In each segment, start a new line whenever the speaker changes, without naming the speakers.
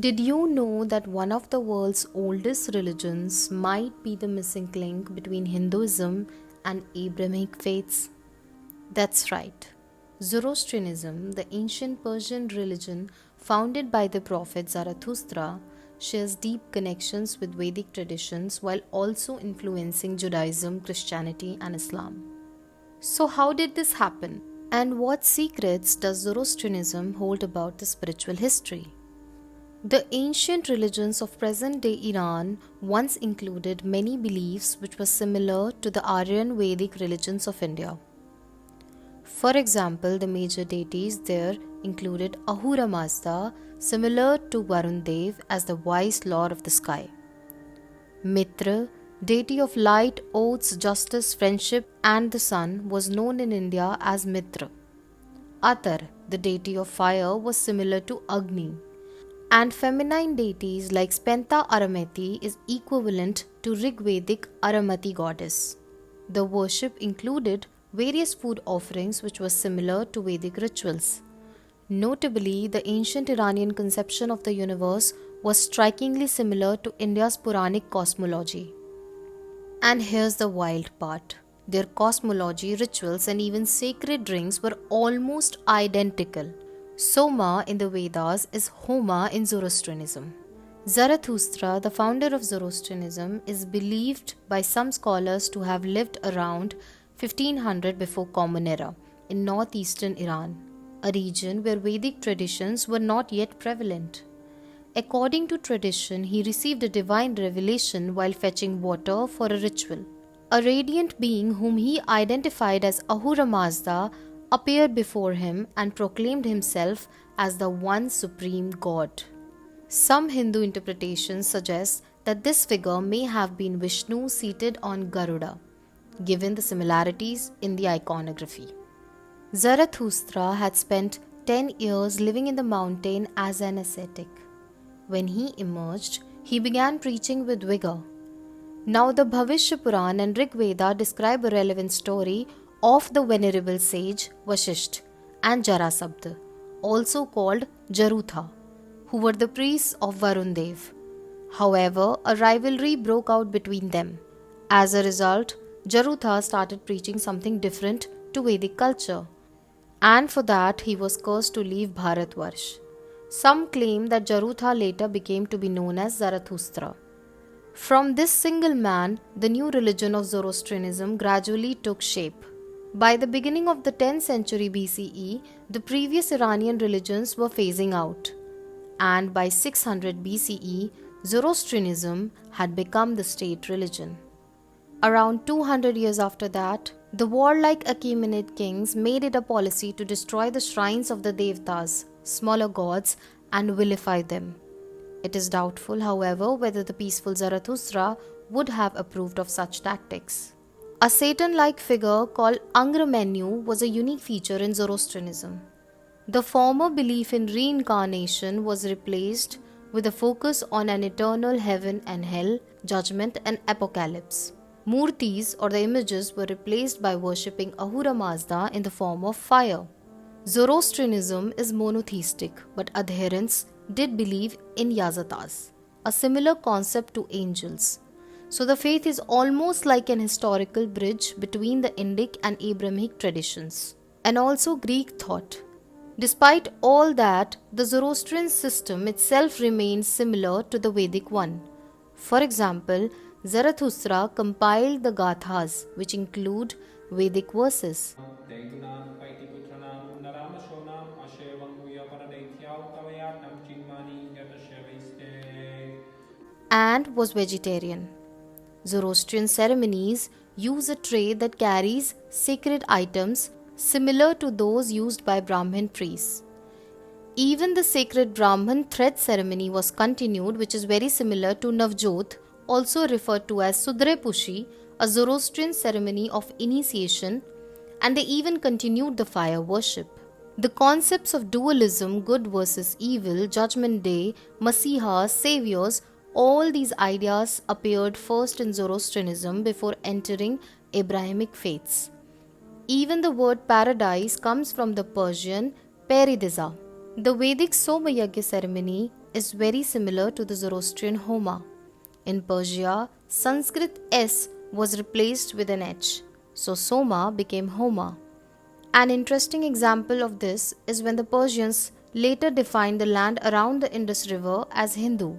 Did you know that one of the world's oldest religions might be the missing link between Hinduism and Abrahamic faiths? That's right. Zoroastrianism, the ancient Persian religion founded by the prophet Zarathustra, shares deep connections with Vedic traditions while also influencing Judaism, Christianity, and Islam. So, how did this happen? And what secrets does Zoroastrianism hold about the spiritual history? The ancient religions of present day Iran once included many beliefs which were similar to the Aryan Vedic religions of India. For example, the major deities there included Ahura Mazda, similar to Varun Dev as the wise lord of the sky; Mitra, deity of light, oaths, justice, friendship, and the sun, was known in India as Mitra; Atar, the deity of fire, was similar to Agni; and feminine deities like Spenta Arameti is equivalent to Rigvedic Aramati goddess. The worship included various food offerings which were similar to Vedic rituals. Notably, the ancient Iranian conception of the universe was strikingly similar to India's Puranic cosmology. And here's the wild part. Their cosmology, rituals, and even sacred drinks were almost identical. Soma in the Vedas is Homa in Zoroastrianism. Zarathustra, the founder of Zoroastrianism, is believed by some scholars to have lived around 1500 before Common Era in northeastern Iran, a region where Vedic traditions were not yet prevalent. According to tradition, he received a divine revelation while fetching water for a ritual. A radiant being whom he identified as Ahura Mazda appeared before him and proclaimed himself as the one supreme God. Some Hindu interpretations suggest that this figure may have been Vishnu seated on Garuda, given the similarities in the iconography. Zarathustra had spent 10 years living in the mountain as an ascetic. When he emerged, he began preaching with vigor. Now the Bhavishya Puran and Rig Veda describe a relevant story of the venerable sage Vashisht and Jarasabd, also called Jarutha, who were the priests of Varun Dev. However, a rivalry broke out between them. As a result, Jarutha started preaching something different to Vedic culture, and for that he was cursed to leave Bharatvarsh. Some claim that Jarutha later became to be known as Zarathustra. From this single man, the new religion of Zoroastrianism gradually took shape. By the beginning of the 10th century BCE, the previous Iranian religions were phasing out, and by 600 BCE, Zoroastrianism had become the state religion. Around 200 years after that, the warlike Achaemenid kings made it a policy to destroy the shrines of the Devtas, smaller gods, and vilify them. It is doubtful, however, whether the peaceful Zarathustra would have approved of such tactics. A Satan-like figure called Angramenu was a unique feature in Zoroastrianism. The former belief in reincarnation was replaced with a focus on an eternal heaven and hell, judgment and apocalypse. Murtis or the images were replaced by worshipping Ahura Mazda in the form of fire. Zoroastrianism is monotheistic, but adherents did believe in Yazatas, a similar concept to angels. So the faith is almost like an historical bridge between the Indic and Abrahamic traditions, and also Greek thought. Despite all that, the Zoroastrian system itself remains similar to the Vedic one. For example, Zarathustra compiled the Gathas, which include Vedic verses, and was vegetarian. Zoroastrian ceremonies use a tray that carries sacred items similar to those used by Brahmin priests. Even the sacred Brahman thread ceremony was continued, which is very similar to Navjot, also referred to as Sudre Pushi, a Zoroastrian ceremony of initiation, and they even continued the fire worship. The concepts of dualism, good versus evil, judgment day, Masiha, saviors, all these ideas appeared first in Zoroastrianism before entering Abrahamic faiths. Even the word paradise comes from the Persian Paradisa. The Vedic Somayagya ceremony is very similar to the Zoroastrian Homa. In Persia, Sanskrit S was replaced with an H, so Soma became Homa. An interesting example of this is when the Persians later defined the land around the Indus River as Hindu,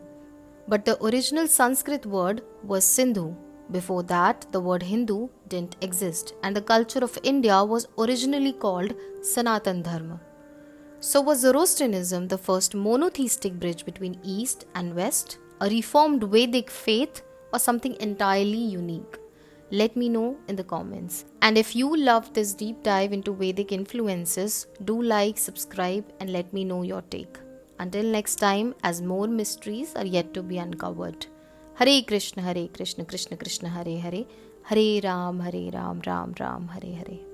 but the original Sanskrit word was Sindhu. Before that, the word Hindu didn't exist, and the culture of India was originally called Sanatan Dharma. So was Zoroastrianism the first monotheistic bridge between East and West, a reformed Vedic faith, or something entirely unique? Let me know in the comments. And if you loved this deep dive into Vedic influences, do like, subscribe, and let me know your take. Until next time, as more mysteries are yet to be uncovered. Hare Krishna, Krishna Krishna, Hare Hare, Hare Ram, Ram Ram, Hare Hare.